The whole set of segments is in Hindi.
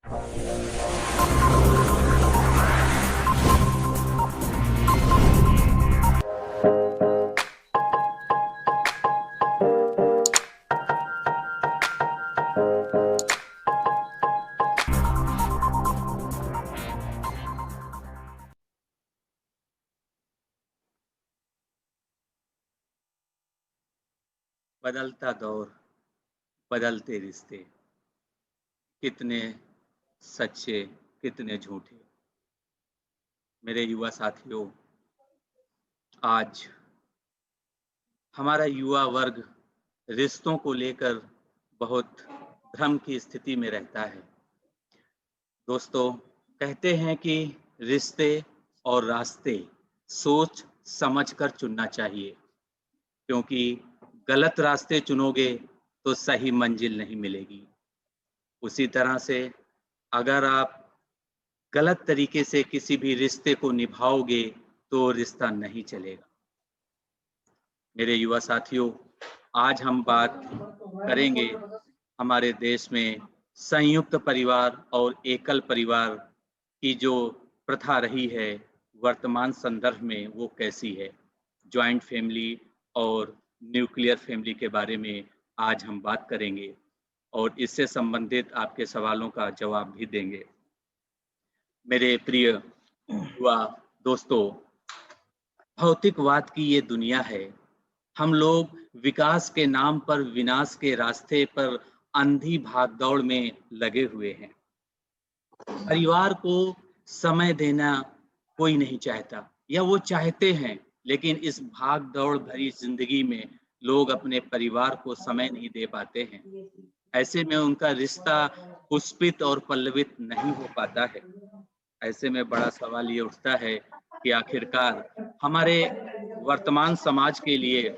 बदलता दौर, बदलते रिश्ते, कितने सच्चे, कितने झूठे। मेरे युवा साथियों, आज हमारा युवा वर्ग रिश्तों को लेकर बहुत भ्रम की स्थिति में रहता है। दोस्तों, कहते हैं कि रिश्ते और रास्ते सोच समझ कर चुनना चाहिए, क्योंकि गलत रास्ते चुनोगे तो सही मंजिल नहीं मिलेगी। उसी तरह से अगर आप गलत तरीके से किसी भी रिश्ते को निभाओगे तो रिश्ता नहीं चलेगा। मेरे युवा साथियों, आज हम बात करेंगे हमारे देश में संयुक्त परिवार और एकल परिवार की जो प्रथा रही है, वर्तमान संदर्भ में वो कैसी है। जॉइंट फैमिली और न्यूक्लियर फैमिली के बारे में आज हम बात करेंगे और इससे संबंधित आपके सवालों का जवाब भी देंगे। मेरे प्रिय युवा दोस्तों, भौतिकवाद की ये दुनिया है। हम लोग विकास के नाम पर विनाश के रास्ते पर अंधी भागदौड़ में लगे हुए हैं। परिवार को समय देना कोई नहीं चाहता, या वो चाहते हैं, लेकिन इस भाग-दौड़ भरी जिंदगी में लोग अपने परिवार को समय नहीं दे पाते हैं। ऐसे में उनका रिश्ता पुष्पित और पल्लवित नहीं हो पाता है। ऐसे में बड़ा सवाल ये उठता है कि आखिरकार हमारे वर्तमान समाज के लिए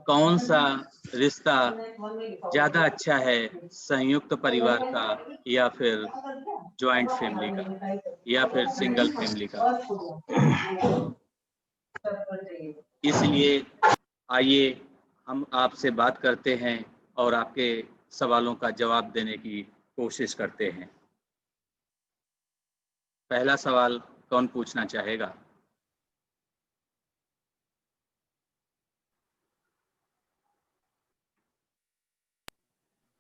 कौन सा रिश्ता ज़्यादा अच्छा है, संयुक्त परिवार का या फिर जॉइंट फैमिली का या फिर सिंगल फैमिली का। इसलिए आइए हम आपसे बात करते हैं और आपके सवालों का जवाब देने की कोशिश करते हैं। पहला सवाल कौन पूछना चाहेगा?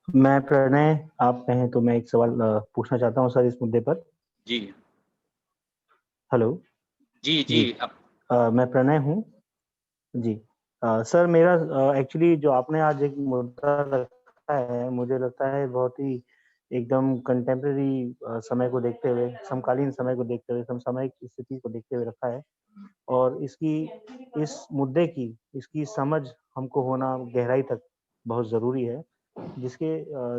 मैं प्रणय, आप कहें तो मैं एक सवाल पूछना चाहता हूं सर इस मुद्दे पर। जी हेलो। जी जी। जी। अब मैं प्रणय हूं जी। सर, मेरा एक्चुअली जो आपने आज एक मुद्दा रखा है, मुझे लगता है बहुत ही एकदम कंटेम्प्रेरी समय को देखते हुए, समकालीन समय को देखते हुए, समसामयिक स्थिति को देखते हुए रखा है। और इस मुद्दे की इसकी समझ हमको होना गहराई तक बहुत ज़रूरी है, जिसके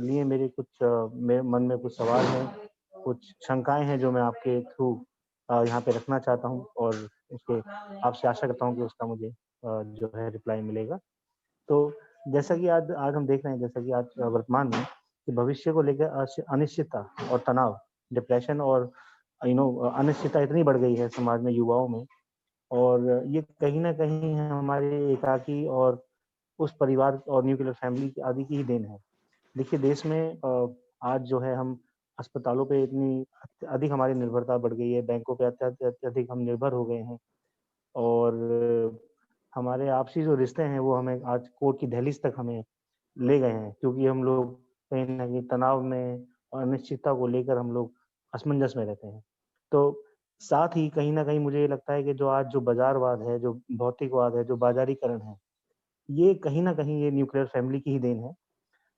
लिए मेरे मेरे मन में कुछ सवाल हैं, कुछ शंकाएं हैं जो मैं आपके थ्रू यहाँ पे रखना चाहता हूँ, और उसके आपसे आशा करता हूँ कि उसका मुझे जो है रिप्लाई मिलेगा। तो जैसा कि आज आज हम देख रहे हैं, जैसा कि आज वर्तमान में कि भविष्य को लेकर अनिश्चितता और तनाव, डिप्रेशन और अनिश्चितता इतनी बढ़ गई है समाज में, युवाओं में। और ये कहीं न कहीं हमारे एकाकी और उस परिवार और न्यूक्लियर फैमिली आदि की ही देन है। देखिए, देश में आज जो है हम अस्पतालों पे इतनी अधिक हमारी निर्भरता बढ़ गई है, बैंकों पे अत्यधिक हम निर्भर हो गए हैं। और हमारे आपसी जो रिश्ते हैं वो हमें आज कोर्ट की दहलीज तक हमें ले गए हैं, क्योंकि हम लोग कहीं न कहीं तनाव में और अनिश्चितता को लेकर हम लोग असमंजस में रहते हैं। तो साथ ही कहीं न कहीं मुझे ये लगता है कि जो आज जो बाज़ारवाद है, जो भौतिकवाद है, जो बाज़ारीकरण है, ये कहीं न कहीं ये न्यूक्लियर फैमिली की ही देन है।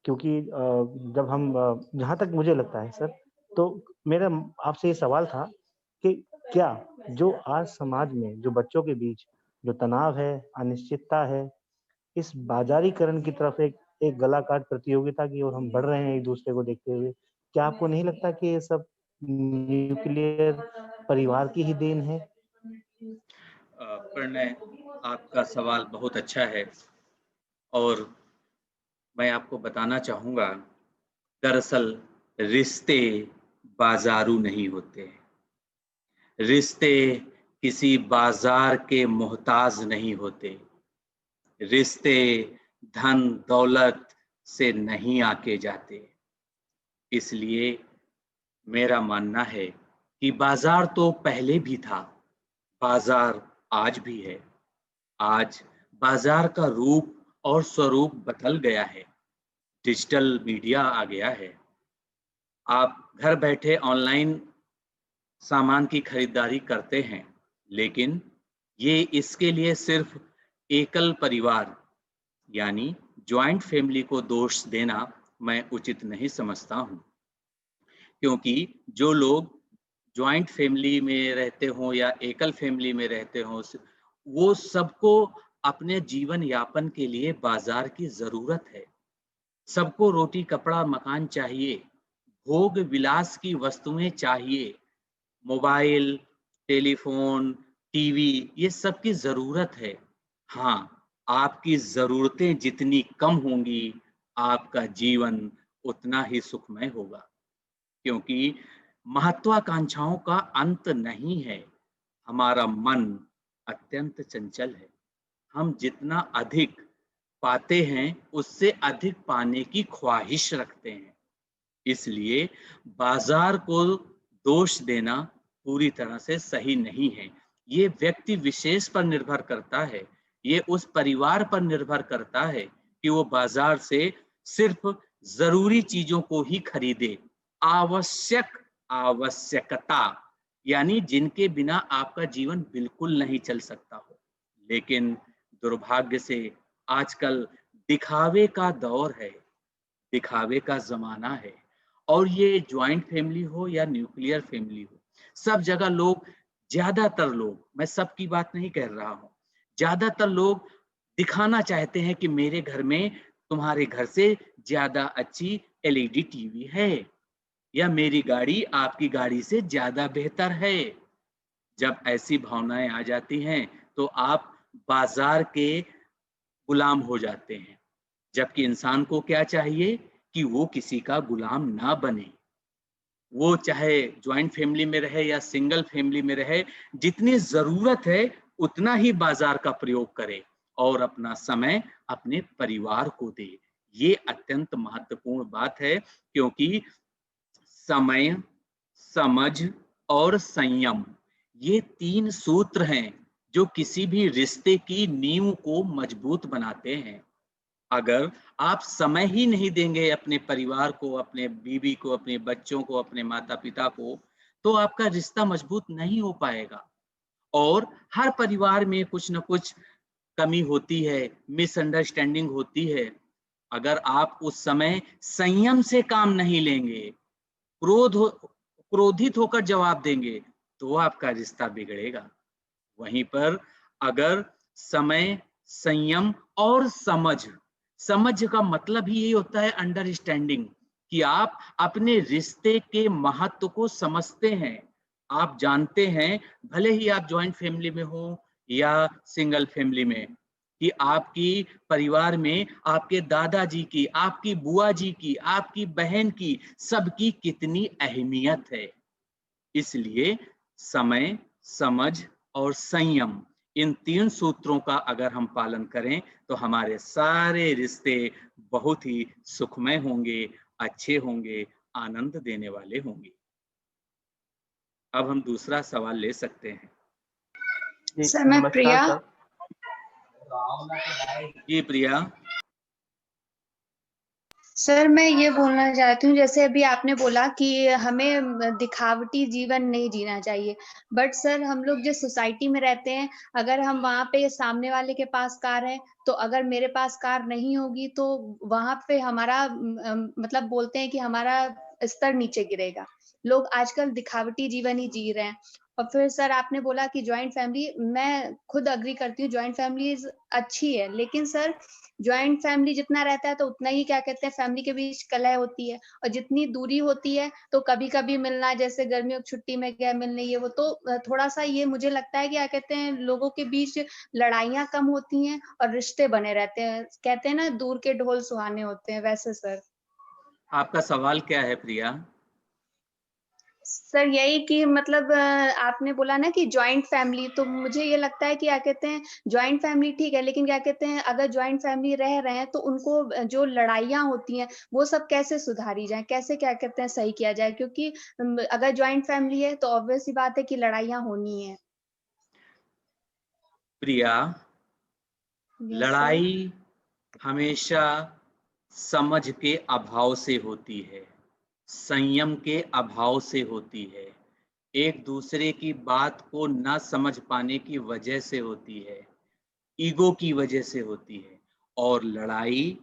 क्योंकि जब हम जहाँ तक मुझे लगता है सर, तो मेरा आपसे ये सवाल था कि क्या जो आज समाज में जो बच्चों के बीच जो तनाव है, अनिश्चितता है, इस बाज़ारीकरण की तरफ एक एक गला काट प्रतियोगिता की ओर हम बढ़ रहे हैं एक-दूसरे को देखते हुए, क्या आपको नहीं लगता कि ये सब न्यूक्लियर परिवार की ही देन है? प्रणय, आपका सवाल बहुत अच्छा है और मैं आपको बताना चाहूँगा, दरअसल रिश्ते बाज़ारू नहीं होते। रिश्ते किसी बाज़ार के मोहताज नहीं होते। रिश्ते धन दौलत से नहीं आके जाते। इसलिए मेरा मानना है कि बाजार तो पहले भी था, बाजार आज भी है। आज बाजार का रूप और स्वरूप बदल गया है। डिजिटल मीडिया आ गया है। आप घर बैठे ऑनलाइन सामान की खरीदारी करते हैं, लेकिन ये इसके लिए सिर्फ एकल परिवार यानी जॉइंट फैमिली को दोष देना मैं उचित नहीं समझता हूँ, क्योंकि जो लोग जॉइंट फैमिली में रहते हों या एकल फैमिली में रहते हों, वो सबको अपने जीवन यापन के लिए बाजार की जरूरत है। सबको रोटी कपड़ा मकान चाहिए, भोग विलास की वस्तुएं चाहिए, मोबाइल, टेलीफोन, टीवी, ये सब की ज़रूरत है। हाँ, आपकी ज़रूरतें जितनी कम होंगी, आपका जीवन उतना ही सुखमय होगा, क्योंकि महत्वाकांक्षाओं का अंत नहीं है। हमारा मन अत्यंत चंचल है। हम जितना अधिक पाते हैं, उससे अधिक पाने की ख्वाहिश रखते हैं। इसलिए बाजार को दोष देना पूरी तरह से सही नहीं है। ये व्यक्ति विशेष पर निर्भर करता है। ये उस परिवार पर निर्भर करता है कि वो बाजार से सिर्फ जरूरी चीजों को ही खरीदे। आवश्यकता यानी जिनके बिना आपका जीवन बिल्कुल नहीं चल सकता हो। लेकिन दुर्भाग्य से आजकल दिखावे का दौर है, दिखावे का जमाना है। और ये ज्वाइंट फैमिली हो या न्यूक्लियर फैमिली हो, सब जगह लोग, ज्यादातर लोग, मैं सबकी बात नहीं कह रहा हूँ, ज्यादातर लोग दिखाना चाहते हैं कि मेरे घर में तुम्हारे घर से ज्यादा अच्छी एलईडी टीवी है, या मेरी गाड़ी आपकी गाड़ी से ज्यादा बेहतर है। जब ऐसी भावनाएं आ जाती हैं तो आप बाजार के गुलाम हो जाते हैं, जबकि इंसान को क्या चाहिए कि वो किसी का गुलाम ना बने। वो चाहे ज्वाइंट फैमिली में रहे या सिंगल फैमिली में रहे, जितनी जरूरत है उतना ही बाजार का प्रयोग करे और अपना समय अपने परिवार को दे। ये अत्यंत महत्वपूर्ण बात है, क्योंकि समय, समझ और संयम, ये 3 सूत्र हैं जो किसी भी रिश्ते की नींव को मजबूत बनाते हैं। अगर आप समय ही नहीं देंगे अपने परिवार को, अपने बीवी को, अपने बच्चों को, अपने माता पिता को, तो आपका रिश्ता मजबूत नहीं हो पाएगा। और हर परिवार में कुछ न कुछ कमी होती है, मिसअंडरस्टैंडिंग होती है। अगर आप उस समय संयम से काम नहीं लेंगे, क्रोधित होकर जवाब देंगे, तो आपका रिश्ता बिगड़ेगा। वहीं पर अगर समय, संयम और समझ, समझ का मतलब ही यही होता है अंडरस्टैंडिंग, कि आप अपने रिश्ते के महत्व को समझते हैं। आप जानते हैं, भले ही आप जॉइंट फैमिली में हो या सिंगल फैमिली में, कि आपकी परिवार में आपके दादाजी की, आपकी बुआ जी की, आपकी बहन की, सबकी कितनी अहमियत है। इसलिए समय, समझ और संयम, इन 3 सूत्रों का अगर हम पालन करें तो हमारे सारे रिश्ते बहुत ही सुखमय होंगे, अच्छे होंगे, आनंद देने वाले होंगे। अब हम दूसरा सवाल ले सकते हैं। जी, सर मैं नमस्कार प्रिया। सर। जी प्रिया। सर मैं ये बोलना चाहती हूँ, जैसे अभी आपने बोला कि हमें दिखावटी जीवन नहीं जीना चाहिए, बट सर हम लोग जिस सोसाइटी में रहते हैं, अगर हम वहाँ पे सामने वाले के पास कार है, तो अगर मेरे पास कार नहीं होगी तो वहाँ पे हमारा मतलब बोलते हैं कि हमारा स्तर नीचे गिरेगा। लोग आजकल दिखावटी जीवन ही जी रहे हैं। और फिर सर आपने बोला कि जॉइंट फैमिली, मैं खुद अग्री करती हूँ, जॉइंट फैमिली अच्छी है, लेकिन सर जॉइंट फैमिली जितना रहता है तो उतना ही क्या कहते हैं फैमिली के बीच कलह होती है, और जितनी दूरी होती है तो कभी-कभी मिलना, जैसे गर्मियों की छुट्टी में गए मिलने, ये वो, तो थोड़ा-सा ये मुझे लगता है कि क्या कहते हैं लोगों के बीच लड़ाइयाँ कम होती हैं और रिश्ते बने रहते हैं। कहते हैं ना, दूर के ढोल सुहाने होते हैं, वैसे सर। आपका सवाल क्या है प्रिया? सर यही कि मतलब आपने बोला ना कि जॉइंट फैमिली, तो मुझे ये लगता है कि क्या कहते हैं, जॉइंट फैमिली ठीक है, लेकिन क्या कहते हैं अगर जॉइंट फैमिली रह रहे हैं तो उनको जो लड़ाइयाँ होती हैं वो सब कैसे सुधारी जाए, कैसे क्या कहते हैं सही किया जाए, क्योंकि अगर जॉइंट फैमिली है तो ऑब्वियस सी बात है कि लड़ाइयाँ होनी है। प्रिया, यस सर। लड़ाई हमेशा समझ के अभाव से होती है, संयम के अभाव से होती है, एक दूसरे की बात को ना समझ पाने की वजह से होती है, ईगो की वजह से होती है। और लड़ाई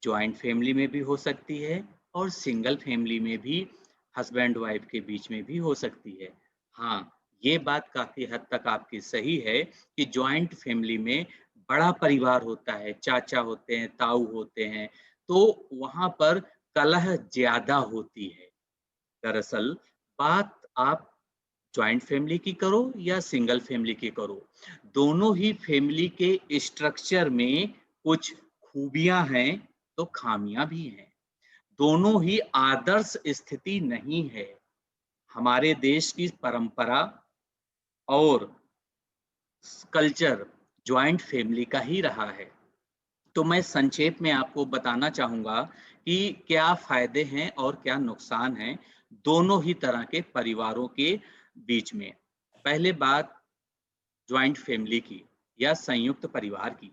जॉइंट फैमिली में भी हो सकती है और सिंगल फैमिली में भी हस्बैंड वाइफ के बीच में भी हो सकती है। हाँ, ये बात काफ़ी हद तक आपकी सही है कि जॉइंट फैमिली में बड़ा परिवार होता है, चाचा होते हैं, ताऊ होते हैं, तो वहाँ पर कलह ज़्यादा होती है। दरअसल बात आप जॉइंट फैमिली की करो या सिंगल फैमिली की करो, दोनों ही फैमिली के स्ट्रक्चर में कुछ खूबियां हैं तो खामियां भी हैं। दोनों ही आदर्श स्थिति नहीं है। हमारे देश की परंपरा और कल्चर जॉइंट फैमिली का ही रहा है। तो मैं संक्षेप में आपको बताना चाहूँगा कि क्या फ़ायदे हैं और क्या नुकसान हैं दोनों ही तरह के परिवारों के बीच में। पहले बात जॉइंट फैमिली की या संयुक्त परिवार की।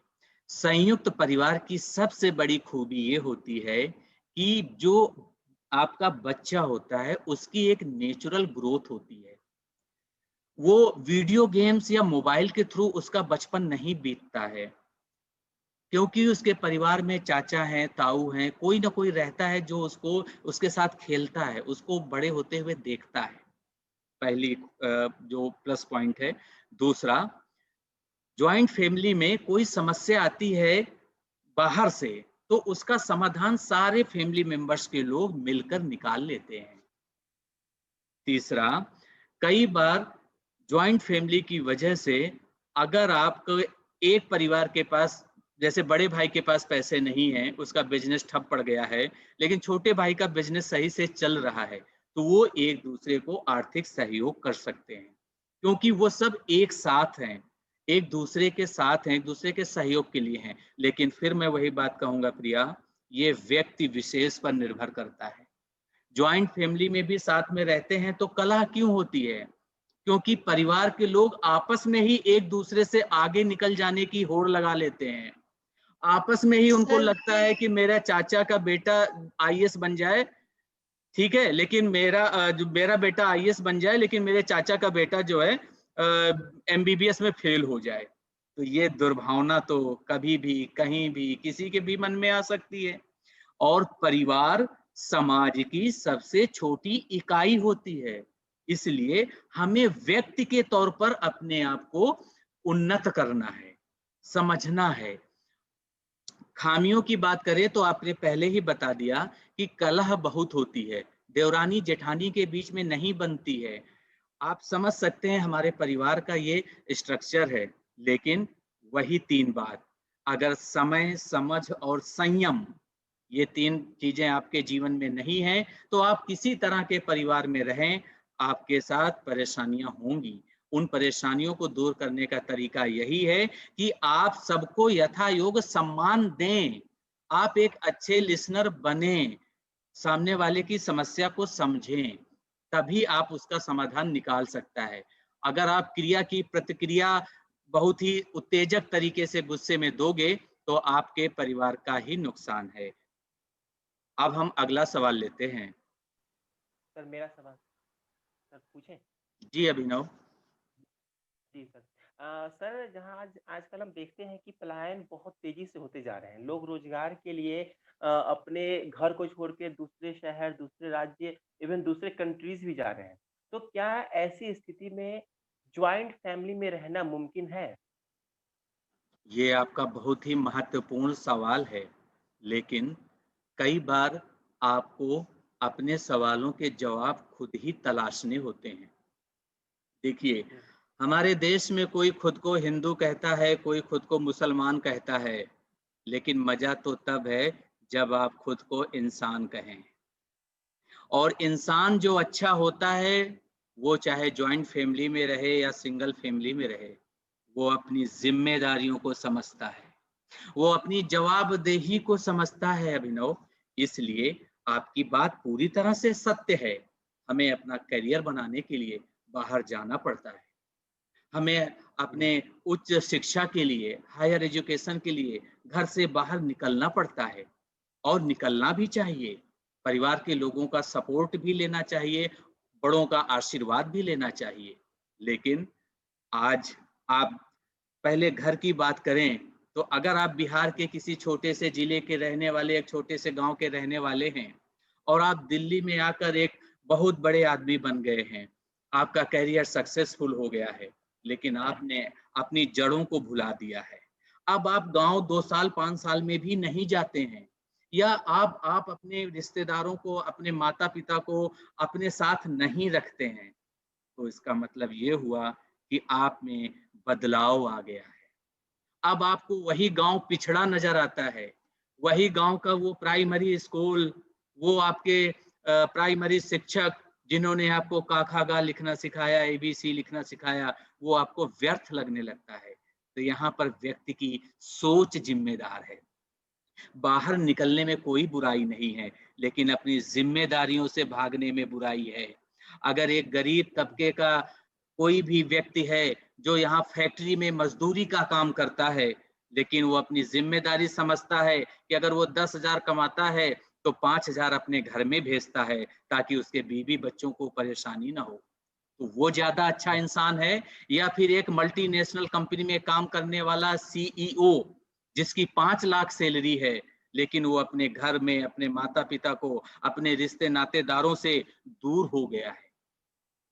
संयुक्त परिवार की सबसे बड़ी खूबी ये होती है कि जो आपका बच्चा होता है उसकी एक नेचुरल ग्रोथ होती है। वो वीडियो गेम्स या मोबाइल के थ्रू उसका बचपन नहीं बीतता है, क्योंकि उसके परिवार में चाचा हैं, ताऊ हैं, कोई ना कोई रहता है जो उसको उसके साथ खेलता है, उसको बड़े होते हुए देखता है। पहली जो प्लस पॉइंट है। दूसरा, जॉइंट फैमिली में कोई समस्या आती है बाहर से, तो उसका समाधान सारे फैमिली मेंबर्स के लोग मिलकर निकाल लेते हैं। तीसरा, कई बार जॉइंट फैमिली की वजह से अगर आपको एक परिवार के पास, जैसे बड़े भाई के पास पैसे नहीं हैं, उसका बिजनेस ठप पड़ गया है, लेकिन छोटे भाई का बिजनेस सही से चल रहा है, तो वो एक दूसरे को आर्थिक सहयोग कर सकते हैं, क्योंकि वो सब एक साथ हैं, एक दूसरे के साथ हैं, एक दूसरे के सहयोग के लिए हैं। लेकिन फिर मैं वही बात कहूंगा प्रिया, ये व्यक्ति विशेष पर निर्भर करता है। जॉइंट फैमिली में भी साथ में रहते हैं तो कलह क्यों होती है? क्योंकि परिवार के लोग आपस में ही एक दूसरे से आगे निकल जाने की होड़ लगा लेते हैं। आपस में ही उनको सर लगता है कि मेरा चाचा का बेटा आईएएस बन जाए, ठीक है, लेकिन मेरा बेटा आईएएस बन जाए, लेकिन मेरे चाचा का बेटा जो है एमबीबीएस में फेल हो जाए। तो ये दुर्भावना तो कभी भी कहीं भी किसी के भी मन में आ सकती है। और परिवार समाज की सबसे छोटी इकाई होती है, इसलिए हमें व्यक्ति के तौर पर अपने आप को उन्नत करना है, समझना है। खामियों की बात करें तो आपने पहले ही बता दिया कि कलह बहुत होती है, देवरानी जेठानी के बीच में नहीं बनती है। आप समझ सकते हैं हमारे परिवार का ये स्ट्रक्चर है, लेकिन वही तीन बात, अगर समय, समझ और संयम, ये तीन चीजें आपके जीवन में नहीं हैं, तो आप किसी तरह के परिवार में रहें, आपके साथ परेशानियां होंगी। उन परेशानियों को दूर करने का तरीका यही है कि आप सबको यथा योग सम्मान दें, आप एक अच्छे लिसनर बने, सामने वाले की समस्या को समझें, तभी आप उसका समाधान निकाल सकता है। अगर आप क्रिया की प्रतिक्रिया बहुत ही उत्तेजक तरीके से गुस्से में दोगे तो आपके परिवार का ही नुकसान है। अब हम अगला सवाल लेते हैं। सर मेरा सवाल सर पूछें? जी अभिनव। जी सर। सर जहाँ आज आजकल हम देखते हैं कि पलायन बहुत तेजी से होते जा रहे हैं। लोग रोजगार के लिए अपने घर को छोड़ के दूसरे शहर, दूसरे राज्य, इवन दूसरे कंट्रीज भी जा रहे हैं। तो क्या ऐसी स्थिति में जॉइंट फैमिली में रहना मुमकिन है? ये आपका बहुत ही महत्वपूर्ण सवाल है, लेकिन कई बार आपको अपने सवालों के जवाब खुद ही तलाशने होते हैं। देखिए, जी। हमारे देश में कोई खुद को हिंदू कहता है, कोई खुद को मुसलमान कहता है, लेकिन मजा तो तब है जब आप खुद को इंसान कहें। और इंसान जो अच्छा होता है वो चाहे जॉइंट फैमिली में रहे या सिंगल फैमिली में रहे, वो अपनी जिम्मेदारियों को समझता है, वो अपनी जवाबदेही को समझता है अभिनव। इसलिए आपकी बात पूरी तरह से सत्य है। हमें अपना करियर बनाने के लिए बाहर जाना पड़ता है, हमें अपने उच्च शिक्षा के लिए, हायर एजुकेशन के लिए घर से बाहर निकलना पड़ता है और निकलना भी चाहिए। परिवार के लोगों का सपोर्ट भी लेना चाहिए, बड़ों का आशीर्वाद भी लेना चाहिए। लेकिन आज आप पहले घर की बात करें तो अगर आप बिहार के किसी छोटे से जिले के रहने वाले, एक छोटे से गांव के रहने वाले हैं और आप दिल्ली में आकर एक बहुत बड़े आदमी बन गए हैं, आपका करियर सक्सेसफुल हो गया है, लेकिन आपने अपनी जड़ों को भुला दिया है। अब आप गांव 2 साल 5 साल में भी नहीं जाते हैं, या आप अपने रिश्तेदारों को, अपने माता पिता को अपने साथ नहीं रखते हैं, तो इसका मतलब ये हुआ कि आप में बदलाव आ गया है। अब आपको वही गांव पिछड़ा नजर आता है, वही गांव का वो प्राइमरी स्कूल, वो आपके प्राइमरी शिक्षक जिन्होंने आपको का खा गा लिखना सिखाया, ABC लिखना सिखाया, वो आपको व्यर्थ लगने लगता है। तो यहाँ पर व्यक्ति की सोच जिम्मेदार है। बाहर निकलने में कोई बुराई नहीं है, लेकिन अपनी जिम्मेदारियों से भागने में बुराई है। अगर एक गरीब तबके का कोई भी व्यक्ति है जो यहाँ फैक्ट्री में मजदूरी का काम करता है, लेकिन वो अपनी जिम्मेदारी समझता है कि अगर वो 10,000 कमाता है तो 5,000 अपने घर में भेजता है ताकि उसके बीवी बच्चों को परेशानी ना हो, तो वो ज्यादा अच्छा इंसान है? या फिर एक मल्टीनेशनल कंपनी में काम करने वाला CEO जिसकी 5 लाख सैलरी है, लेकिन वो अपने घर में अपने माता पिता को, अपने रिश्ते नातेदारों से दूर हो गया है।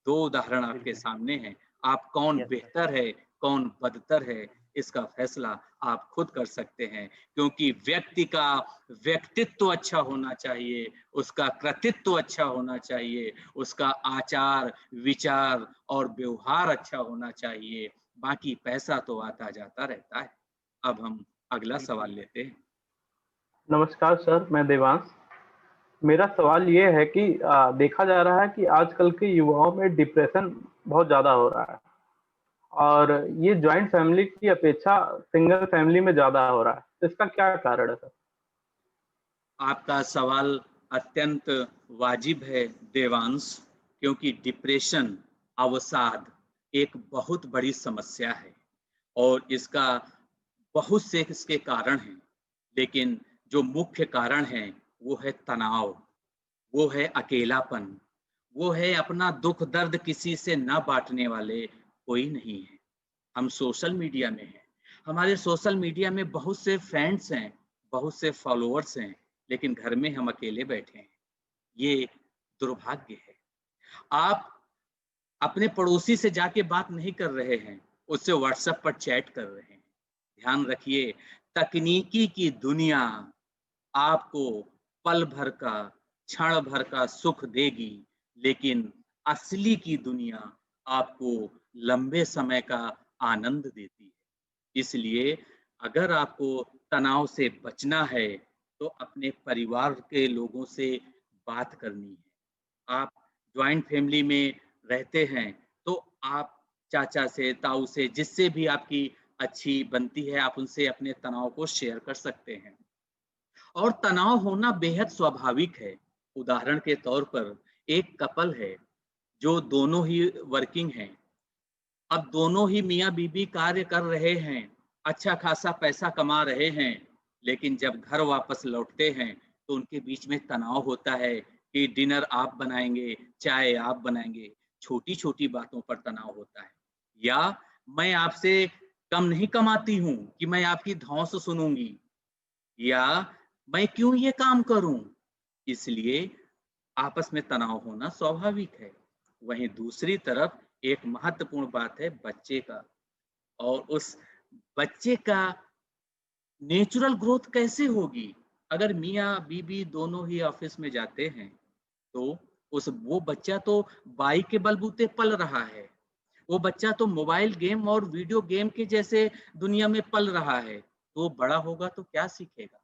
2 उदाहरण आपके सामने हैं। आप कौन बेहतर है, कौन बदतर है, इसका फैसला आप खुद कर सकते हैं, क्योंकि व्यक्ति का व्यक्तित्व अच्छा होना चाहिए, उसका कृतित्व अच्छा होना चाहिए, उसका आचार विचार और व्यवहार अच्छा होना चाहिए। बाकी पैसा तो आता जाता रहता है। अब हम अगला सवाल लेते हैं। नमस्कार सर, मैं देवांश। मेरा सवाल ये है कि देखा जा रहा है कि आजकल के युवाओं में डिप्रेशन बहुत ज़्यादा हो रहा है और ये जॉइंट फैमिली की अपेक्षा सिंगल फैमिली में ज़्यादा हो रहा है। तो इसका क्या कारण है सर? आपका सवाल अत्यंत वाजिब है देवांश, क्योंकि डिप्रेशन, अवसाद एक बहुत बड़ी समस्या है और इसका बहुत से इसके कारण हैं, लेकिन जो मुख्य कारण है वो है तनाव, वो है अकेलापन, वो है अपना दुख दर्द किसी से ना बांटने वाले कोई नहीं है। हम सोशल मीडिया में हैं, हमारे सोशल मीडिया में बहुत से फ्रेंड्स हैं, बहुत से फॉलोअर्स हैं, लेकिन घर में हम अकेले बैठे हैं। ये दुर्भाग्य है। आप अपने पड़ोसी से जाके बात नहीं कर रहे हैं, उससे व्हाट्सएप पर चैट कर रहे हैं। ध्यान रखिए, तकनीकी की दुनिया आपको पल भर का, क्षण भर का सुख देगी, लेकिन असली की दुनिया आपको लंबे समय का आनंद देती है। इसलिए अगर आपको तनाव से बचना है तो अपने परिवार के लोगों से बात करनी है। आप जॉइंट फैमिली में रहते हैं तो आप चाचा से, ताऊ से, जिससे भी आपकी अच्छी बनती है, आप उनसे अपने तनाव को शेयर कर सकते हैं। और तनाव होना बेहद स्वाभाविक है। उदाहरण के तौर पर एक कपल है जो दोनों ही वर्किंग हैं, अब दोनों ही मियाँ बीबी कार्य कर रहे हैं, अच्छा खासा पैसा कमा रहे हैं, लेकिन जब घर वापस लौटते हैं तो उनके बीच में तनाव होता है कि डिनर आप बनाएंगे, चाय आप बनाएंगे। छोटी छोटी बातों पर तनाव होता है। या मैं आपसे कम नहीं कमाती हूँ कि मैं आपकी धौंस सुनूंगी, या मैं क्यों ये काम करूं। इसलिए आपस में तनाव होना स्वाभाविक है। वहीं दूसरी तरफ एक महत्वपूर्ण बात है बच्चे का, और उस बच्चे का नेचुरल ग्रोथ कैसे होगी। अगर मियाँ बीबी दोनों ही ऑफिस में जाते हैं तो वो बच्चा तो बाई के बलबूते पल रहा है, वो बच्चा तो मोबाइल गेम और वीडियो गेम के जैसे दुनिया में पल रहा है, तो बड़ा होगा तो क्या सीखेगा।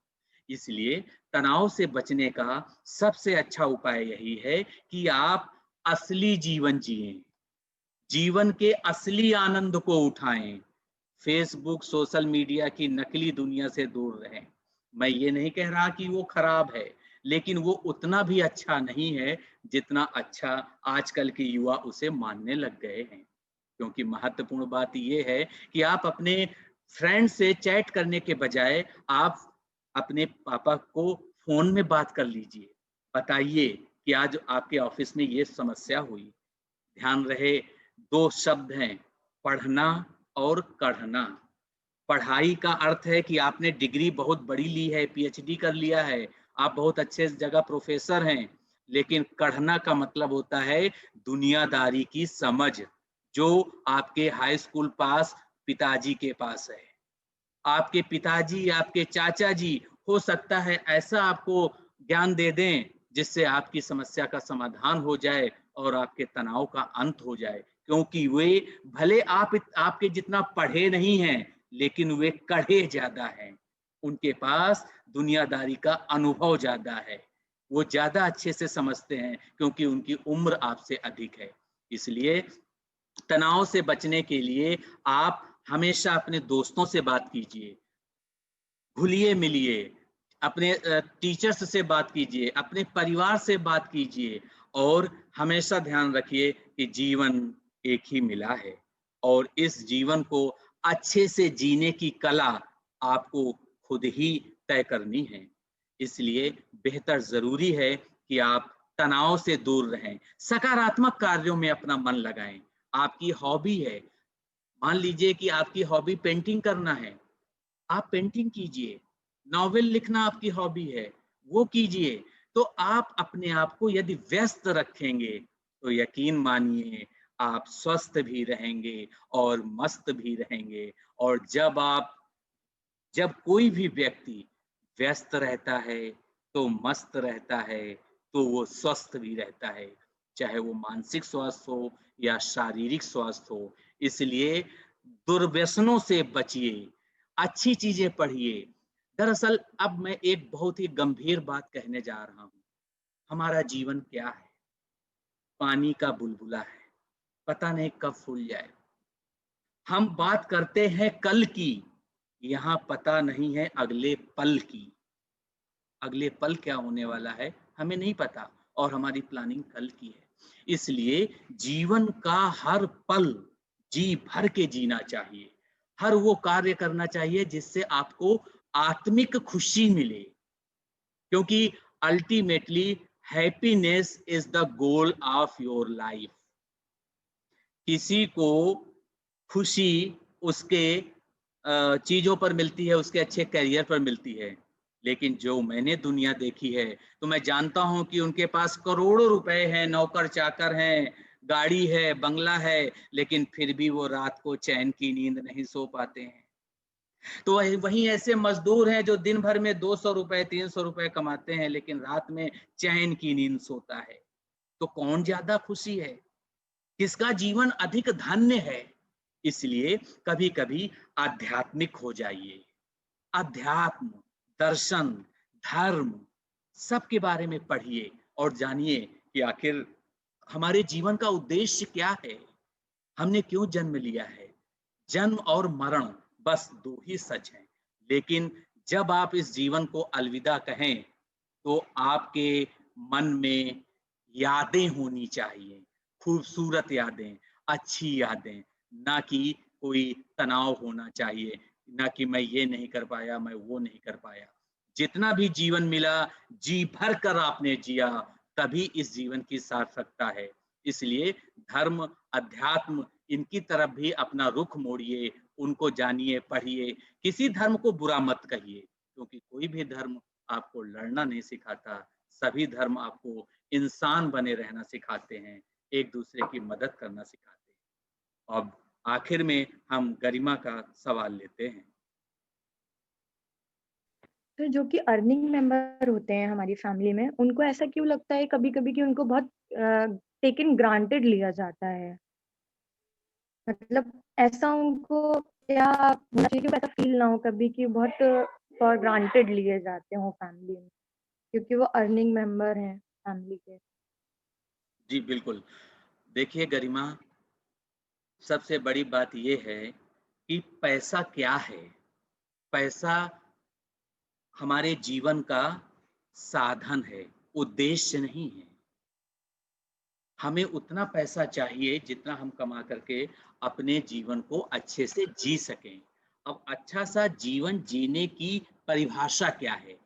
इसलिए तनाव से बचने का सबसे अच्छा उपाय यही है कि आप असली जीवन जिएं, जीवन के असली आनंद को उठाएं, फेसबुक, सोशल मीडिया की नकली दुनिया से दूर रहें। मैं ये नहीं कह रहा कि वो खराब है, लेकिन वो उतना भी अच्छा नहीं है जितना अच्छा आजकल के युवा उसे मानने लग गए हैं। क्योंकि महत्वपूर्ण बात ये है कि आप अपने फ्रेंड से चैट करने के बजाय आप अपने पापा को फ़ोन में बात कर लीजिए। बताइए कि आज आपके ऑफ़िस में ये समस्या हुई। ध्यान रहे 2 शब्द हैं, पढ़ना और कढ़ना। पढ़ाई का अर्थ है कि आपने डिग्री बहुत बड़ी ली है, पीएचडी कर लिया है, आप बहुत अच्छे जगह प्रोफेसर हैं, लेकिन कढ़ना का मतलब होता है दुनियादारी की समझ, जो आपके हाई स्कूल पास पिताजी के पास है। आपके पिताजी, आपके चाचा जी हो सकता है ऐसा आपको ज्ञान दे दें जिससे आपकी समस्या का समाधान हो जाए और आपके तनाव का अंत हो जाए, क्योंकि वे भले आपके जितना पढ़े नहीं हैं, लेकिन वे कढ़े ज्यादा हैं। उनके पास दुनियादारी का अनुभव ज्यादा है, वो ज्यादा अच्छे से समझते हैं क्योंकि उनकी उम्र आपसे अधिक है। इसलिए तनाव से बचने के लिए आप हमेशा अपने दोस्तों से बात कीजिए, घुलिए मिलिए, अपने टीचर्स से बात कीजिए, अपने परिवार से बात कीजिए और हमेशा ध्यान रखिए कि जीवन एक ही मिला है और इस जीवन को अच्छे से जीने की कला आपको खुद ही तय करनी है। इसलिए बेहतर ज़रूरी है कि आप तनाव से दूर रहें, सकारात्मक कार्यों में अपना मन लगाएं। आपकी हॉबी है, मान लीजिए कि आपकी हॉबी पेंटिंग करना है, आप पेंटिंग कीजिए। नॉवेल लिखना आपकी हॉबी है, वो कीजिए। तो आप अपने आप को यदि व्यस्त रखेंगे तो यकीन मानिए आप स्वस्थ भी रहेंगे और मस्त भी रहेंगे। और जब कोई भी व्यक्ति व्यस्त रहता है तो मस्त रहता है, तो वो स्वस्थ भी रहता है, चाहे वो मानसिक स्वास्थ्य हो या शारीरिक स्वास्थ्य हो। इसलिए दुर्व्यसनों से बचिए, अच्छी चीजें पढ़िए। दरअसल अब मैं एक बहुत ही गंभीर बात कहने जा रहा हूँ। हमारा जीवन क्या है? पानी का बुलबुला है, पता नहीं कब फूल जाए। हम बात करते हैं कल की, यहाँ पता नहीं है अगले पल की। अगले पल क्या होने वाला है हमें नहीं पता और हमारी प्लानिंग कल की है। इसलिए जीवन का हर पल जी भर के जीना चाहिए, हर वो कार्य करना चाहिए जिससे आपको आत्मिक खुशी मिले, क्योंकि ultimately happiness is the goal of your life. किसी को खुशी उसके चीजों पर मिलती है, उसके अच्छे करियर पर मिलती है, लेकिन जो मैंने दुनिया देखी है तो मैं जानता हूं कि उनके पास करोड़ों रुपए हैं, नौकर चाकर हैं, गाड़ी है, बंगला है, लेकिन फिर भी वो रात को चैन की नींद नहीं सो पाते हैं। तो वहीं ऐसे मजदूर हैं जो दिन भर में 200 रुपए 300 रुपए कमाते हैं, लेकिन रात में चैन की नींद सोता है। तो कौन ज्यादा खुशी है? किसका जीवन अधिक धन्य है? इसलिए कभी कभी आध्यात्मिक हो जाइए। अध्यात्म, दर्शन, धर्म, सबके बारे में पढ़िए और जानिए कि आखिर हमारे जीवन का उद्देश्य क्या है, हमने क्यों जन्म लिया है। जन्म और मरण बस 2 ही सच हैं, लेकिन जब आप इस जीवन को अलविदा कहें तो आपके मन में यादें होनी चाहिए, खूबसूरत यादें, अच्छी यादें, ना कि कोई तनाव होना चाहिए, ना कि मैं ये नहीं कर पाया, मैं वो नहीं कर पाया। जितना भी जीवन मिला, जी भर कर आपने जिया, तभी इस जीवन की सार्थकता है। इसलिए धर्म, अध्यात्म, इनकी तरफ भी अपना रुख मोड़िए, उनको जानिए, पढ़िए। किसी धर्म को बुरा मत कहिए, क्योंकि कोई भी धर्म आपको लड़ना नहीं सिखाता। सभी धर्म आपको इंसान बने रहना सिखाते हैं, एक दूसरे की मदद करना सिखाते हैं। अब आखिर में हम गरिमा का सवाल लेते हैं। तो जो कि अर्निंग मेंबर होते हैं हमारी फैमिली में, उनको ऐसा क्यों लगता है कभी-कभी कि उनको बहुत टेकन ग्रांटेड लिया जाता है? मतलब ऐसा उनको क्या होना चाहिए कि ऐसा फील ना हो कभी कि बहुत फॉर ग्रांटेड लिए जाते हो फैमिली में, क्योंकि वो अर्निंग मेंबर हैं फैमिली के। जी बिल्कुल। देखिए गरिमा, सबसे बड़ी बात ये है कि पैसा क्या है? पैसा हमारे जीवन का साधन है, उद्देश्य नहीं है। हमें उतना पैसा चाहिए जितना हम कमा करके अपने जीवन को अच्छे से जी सकें। अब अच्छा सा जीवन जीने की परिभाषा क्या है?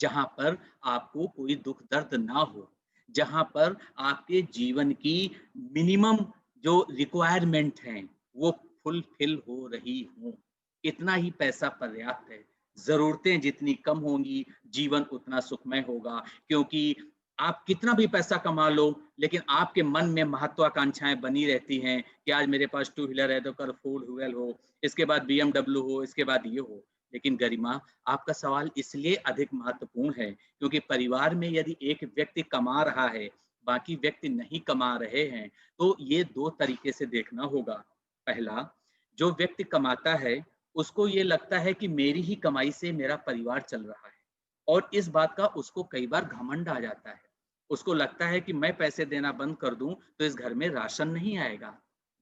जहाँ पर आपको कोई दुख दर्द ना हो, जहाँ पर आपके जीवन की मिनिमम जो रिक्वायरमेंट हैं, वो फुलफिल हो रही हों, इतना ही पैसा पर्याप्त है। ज़रूरतें जितनी कम होंगी, जीवन उतना सुखमय होगा, क्योंकि आप कितना भी पैसा कमा लो, लेकिन आपके मन में महत्वाकांक्षाएँ बनी रहती हैं कि आज मेरे पास टू व्हीलर है तो कल फोर व्हीलर हो, इसके बाद बीएमडब्ल्यू हो, इसके बाद ये हो। लेकिन गरिमा, आपका सवाल इसलिए अधिक महत्वपूर्ण है क्योंकि परिवार में यदि एक व्यक्ति कमा रहा है, बाकी व्यक्ति नहीं कमा रहे हैं, तो ये 2 तरीके से देखना होगा। पहला, जो व्यक्ति कमाता है, उसको ये लगता है कि मेरी ही कमाई से मेरा परिवार चल रहा है और इस बात का उसको कई बार घमंड आ जाता है। उसको लगता है कि मैं पैसे देना बंद कर दूं तो इस घर में राशन नहीं आएगा,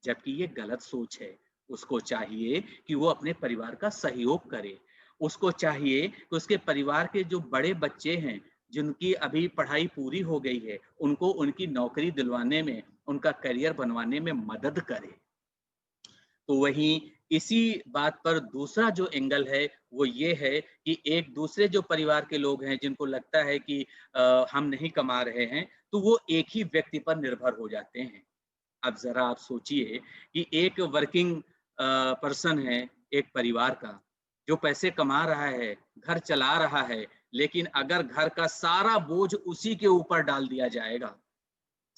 जबकि ये गलत सोच है। उसको चाहिए कि वो अपने परिवार का सहयोग करे। उसको चाहिए कि उसके परिवार के जो बड़े बच्चे हैं, जिनकी अभी पढ़ाई पूरी हो गई है, उनको उनकी नौकरी दिलवाने में, उनका करियर बनवाने में मदद करे। तो वहीं इसी बात पर दूसरा जो एंगल है वो ये है कि एक दूसरे जो परिवार के लोग हैं जिनको लगता है कि हम नहीं कमा रहे हैं, तो वो एक ही व्यक्ति पर निर्भर हो जाते हैं। अब जरा आप सोचिए कि एक वर्किंग पर्सन है एक परिवार का, जो पैसे कमा रहा है, घर चला रहा है, लेकिन अगर घर का सारा बोझ उसी के ऊपर डाल दिया जाएगा,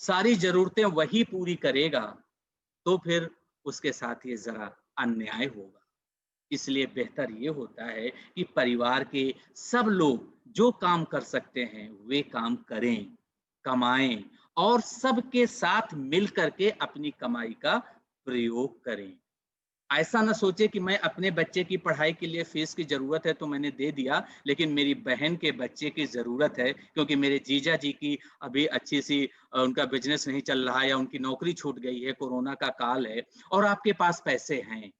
सारी जरूरतें वही पूरी करेगा, तो फिर उसके साथ ये जरा अन्याय होगा। इसलिए बेहतर ये होता है कि परिवार के सब लोग जो काम कर सकते हैं वे काम करें, कमाएं और सबके साथ मिल करके अपनी कमाई का प्रयोग करें। ऐसा ना सोचे कि मैं अपने बच्चे की पढ़ाई के लिए फीस की जरूरत है तो मैंने दे दिया, लेकिन मेरी बहन के बच्चे की जरूरत है क्योंकि मेरे जीजा जी की अभी अच्छी सी उनका बिजनेस नहीं चल रहा है या उनकी नौकरी छूट गई है, कोरोना का काल है और आपके पास पैसे हैं,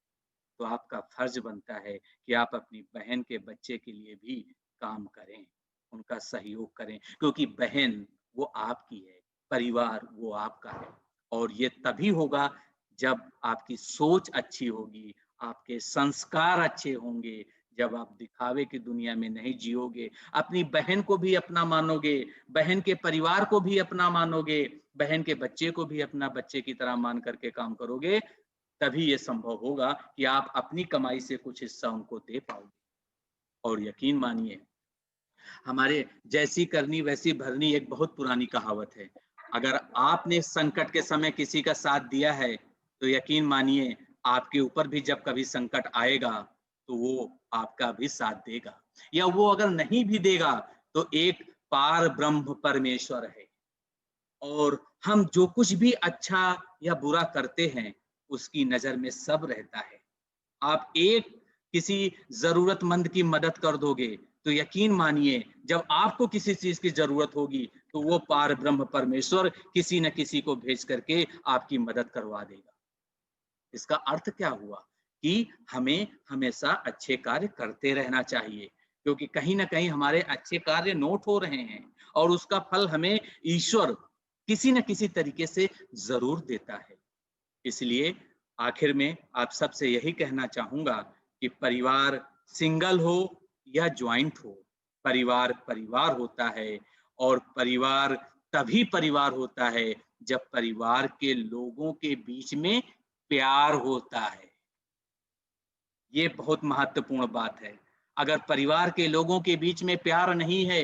तो आपका फर्ज बनता है कि आप अपनी बहन के बच्चे के लिए भी काम करें, उनका सहयोग करें, क्योंकि बहन वो आपकी है, परिवार वो आपका है। और ये तभी होगा जब आपकी सोच अच्छी होगी, आपके संस्कार अच्छे होंगे, जब आप दिखावे की दुनिया में नहीं जियोगे, अपनी बहन को भी अपना मानोगे, बहन के परिवार को भी अपना मानोगे, बहन के बच्चे को भी अपना बच्चे की तरह मान करके काम करोगे, तभी ये संभव होगा कि आप अपनी कमाई से कुछ हिस्सा उनको दे पाओगे। और यकीन मानिए, हमारे जैसी करनी वैसी भरनी एक बहुत पुरानी कहावत है। अगर आपने संकट के समय किसी का साथ दिया है, तो यकीन मानिए आपके ऊपर भी जब कभी संकट आएगा, तो वो आपका भी साथ देगा। या वो अगर नहीं भी देगा, तो एक पार ब्रह्म परमेश्वर है और हम जो कुछ भी अच्छा या बुरा करते हैं, उसकी नजर में सब रहता है। आप एक किसी जरूरतमंद की मदद कर दोगे, तो यकीन मानिए जब आपको किसी चीज की जरूरत होगी, तो वो पार ब्रह्म परमेश्वर किसी न किसी को भेज करके आपकी मदद करवा देगा। इसका अर्थ क्या हुआ कि हमें हमेशा अच्छे कार्य करते रहना चाहिए, क्योंकि कहीं ना कहीं हमारे अच्छे कार्य नोट हो रहे हैं और उसका फल हमें ईश्वर किसी न किसी तरीके से जरूर देता है। इसलिए आखिर में आप सबसे यही कहना चाहूंगा कि परिवार सिंगल हो या ज्वाइंट हो, परिवार परिवार होता है और परिवार तभी परिवार होता है जब परिवार के लोगों के बीच में प्यार होता है। ये बहुत महत्वपूर्ण बात है। अगर परिवार के लोगों के बीच में प्यार नहीं है,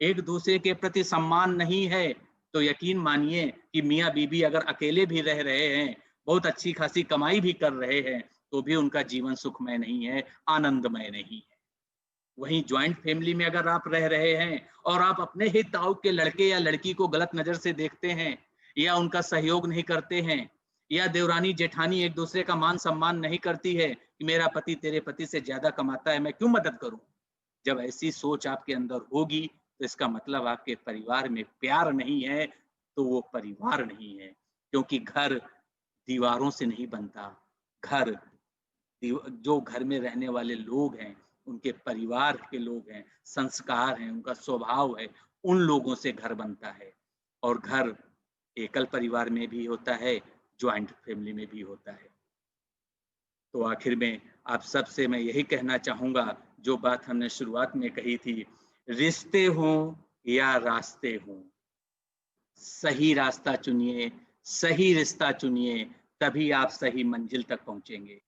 एक दूसरे के प्रति सम्मान नहीं है, तो यकीन मानिए कि मियाँ बीबी अगर अकेले भी रह रहे हैं, बहुत अच्छी खासी कमाई भी कर रहे हैं, तो भी उनका जीवन सुखमय नहीं है, आनंदमय नहीं है। वहीं ज्वाइंट फैमिली में अगर आप रह रहे हैं और आप अपने ही ताऊ के लड़के या लड़की को गलत नजर से देखते हैं या उनका सहयोग नहीं करते हैं, या देवरानी जेठानी एक दूसरे का मान सम्मान नहीं करती है कि मेरा पति तेरे पति से ज्यादा कमाता है, मैं क्यों मदद करूं, जब ऐसी सोच आपके अंदर होगी तो इसका मतलब आपके परिवार में प्यार नहीं है, तो वो परिवार नहीं है। क्योंकि घर दीवारों से नहीं बनता, घर जो घर में रहने वाले लोग हैं, उनके परिवार के लोग हैं, संस्कार हैं, उनका स्वभाव है, उन लोगों से घर बनता है। और घर एकल परिवार में भी होता है, जॉइंट फैमिली में भी होता है। तो आखिर में आप सबसे मैं यही कहना चाहूँगा, जो बात हमने शुरुआत में कही थी, रिश्ते हों या रास्ते हों, सही रास्ता चुनिए, सही रिश्ता चुनिए, तभी आप सही मंजिल तक पहुँचेंगे।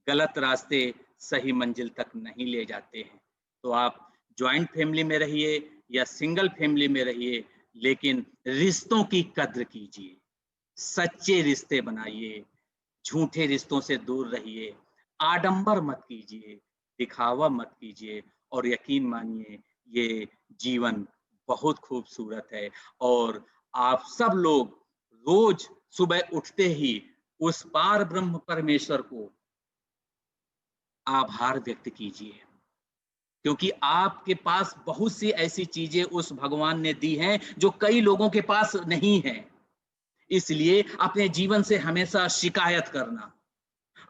गलत रास्ते सही मंजिल तक नहीं ले जाते हैं। तो आप जॉइंट फैमिली में रहिए या सिंगल फैमिली में रहिए, लेकिन रिश्तों की कद्र कीजिए, सच्चे रिश्ते बनाइए, झूठे रिश्तों से दूर रहिए, आडंबर मत कीजिए, दिखावा मत कीजिए और यकीन मानिए ये जीवन बहुत खूबसूरत है। और आप सब लोग रोज सुबह उठते ही उस पार ब्रह्म परमेश्वर को आभार व्यक्त कीजिए, क्योंकि आपके पास बहुत सी ऐसी चीजें उस भगवान ने दी हैं जो कई लोगों के पास नहीं है। इसलिए अपने जीवन से हमेशा शिकायत करना,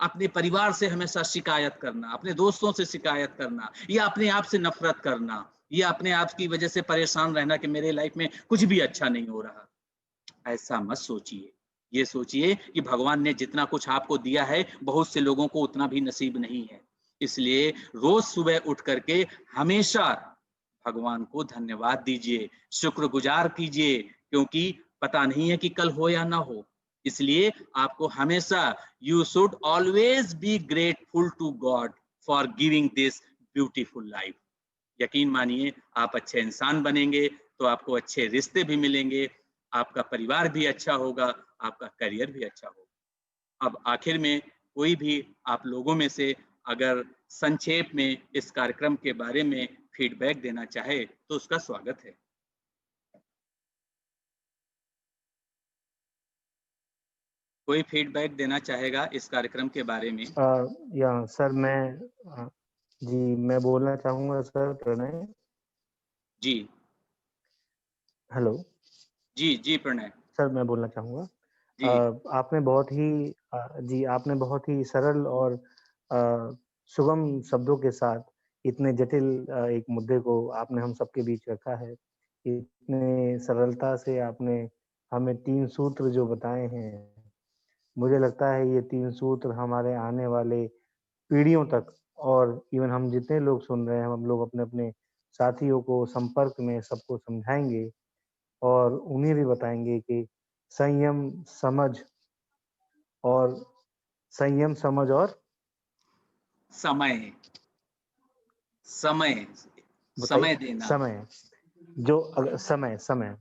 अपने परिवार से हमेशा शिकायत करना, अपने दोस्तों से शिकायत करना, या अपने आप से नफरत करना, या अपने आप की वजह से परेशान रहना कि मेरे लाइफ में कुछ भी अच्छा नहीं हो रहा, ऐसा मत सोचिए। ये सोचिए कि भगवान ने जितना कुछ आपको दिया है, बहुत से लोगों को उतना भी नसीब नहीं है। इसलिए रोज सुबह उठ करके हमेशा भगवान को धन्यवाद दीजिए, शुक्रगुजार कीजिए, क्योंकि पता नहीं है कि कल हो या ना हो। इसलिए आपको हमेशा you should always be grateful to God for giving this beautiful life. यकीन मानिए आप अच्छे इंसान बनेंगे तो आपको अच्छे रिश्ते भी मिलेंगे, आपका परिवार भी अच्छा होगा, आपका करियर भी अच्छा होगा। अब आखिर में कोई भी आप लोगों में से अगर संक्षेप में इस कार्यक्रम के बारे में फीडबैक देना चाहे तो उसका स्वागत है। कोई फीडबैक देना चाहेगा इस कार्यक्रम के बारे में? या सर मैं बोलना चाहूँगा सर प्रणय। जी हेलो जी प्रणय। सर मैं बोलना चाहूँगा। जी आपने बहुत ही सरल और सुगम शब्दों के साथ इतने जटिल एक मुद्दे को आपने हम सबके बीच रखा है। इतने सरलता से आपने हमें 3 सूत्र जो बताए हैं, मुझे लगता है ये 3 सूत्र हमारे आने वाले पीढ़ियों तक, और इवन हम जितने लोग सुन रहे हैं, हम लोग अपने-अपने साथियों को संपर्क में सबको समझाएँगे और उन्हें भी बताएँगे कि संयम, समझ और संयम, समझ और समय समय बताइए समय देना। समय समय।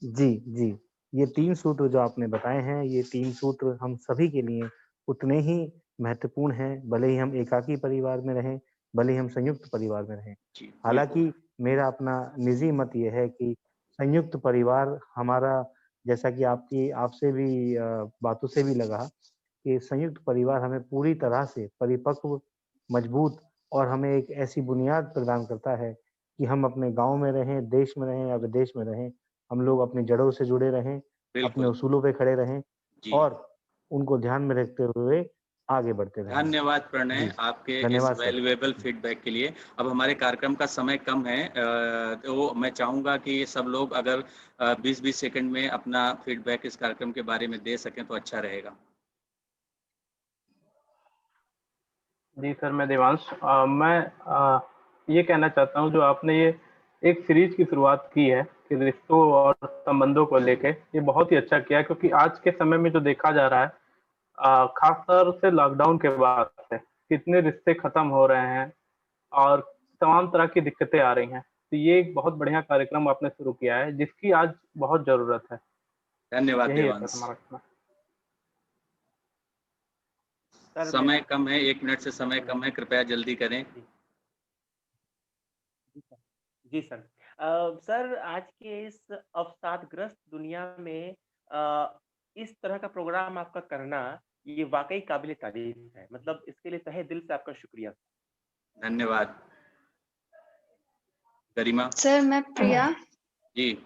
जी। ये 3 सूत्र जो आपने बताए हैं, ये 3 सूत्र हम सभी के लिए उतने ही महत्वपूर्ण हैं, भले ही हम एकाकी परिवार में रहें, भले ही हम संयुक्त परिवार में रहें। जी बिल्कुल। हालाँकि मेरा अपना निजी मत ये है कि संयुक्त परिवार हमारा, जैसा कि आपसे भी बातों से भी लगा कि संयुक्त परिवार हमें पूरी तरह से परिपक्व, मजबूत और हमें एक ऐसी बुनियाद प्रदान करता है कि हम अपने गाँव में रहें, देश में रहें या विदेश में रहें, हम लोग अपनी जड़ों से जुड़े रहें, अपने बिल्कुल उसूलों पे खड़े रहें जी। और उनको ध्यान में रखते हुए आगे बढ़ते रहें। धन्यवाद प्रणय जी, आपके इस धन्यवाद सर। वैल्यूएबल फीडबैक के लिए। अब हमारे कार्यक्रम का समय कम है, तो मैं चाहूँगा कि सब लोग अगर 20-20 सेकंड में अपना फीडबैक इस कार्यक्रम के बारे में दे सकें तो अच्छा रहेगा। जी सर, मैं देवांश। मैं ये कहना चाहता हूँ, जो आपने ये एक सीरीज की शुरुआत की है कि रिश्तों और संबंधों को लेके, ये बहुत ही अच्छा किया है, क्योंकि आज के समय में जो देखा जा रहा है, खासतौर से लॉकडाउन के बाद से कितने रिश्ते खत्म हो रहे हैं और तमाम तरह की दिक्कतें आ रही हैं। तो ये एक बहुत बढ़िया कार्यक्रम आपने शुरू किया है, जिसकी आज बहुत जरूरत है। धन्यवाद यही है सर देवांश। हमारा कहना। सर मैं समय कम है, 1 मिनट से समय कम है, कृपया जल्दी करें। जी सर। सर आज के इस अवसादग्रस्त दुनिया में इस तरह का प्रोग्राम आपका करना ये वाकई काबिल तारीफ है। मतलब इसके लिए तहे दिल से आपका शुक्रिया। धन्यवाद। गरिमा सर मैं प्रिया। जी।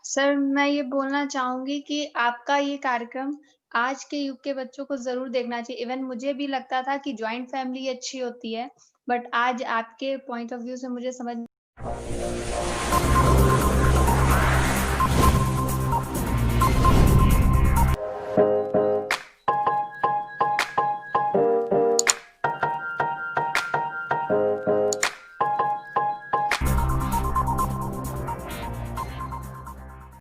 सर मैं ये बोलना चाहूंगी कि आपका ये कार्यक्रम आज के युग के बच्चों को जरूर देखना चाहिए। इवन मुझे भी लगता था कि ज्वाइंट फैमिली अच्छी होती है, बट आज आपके पॉइंट ऑफ व्यू से मुझे समझ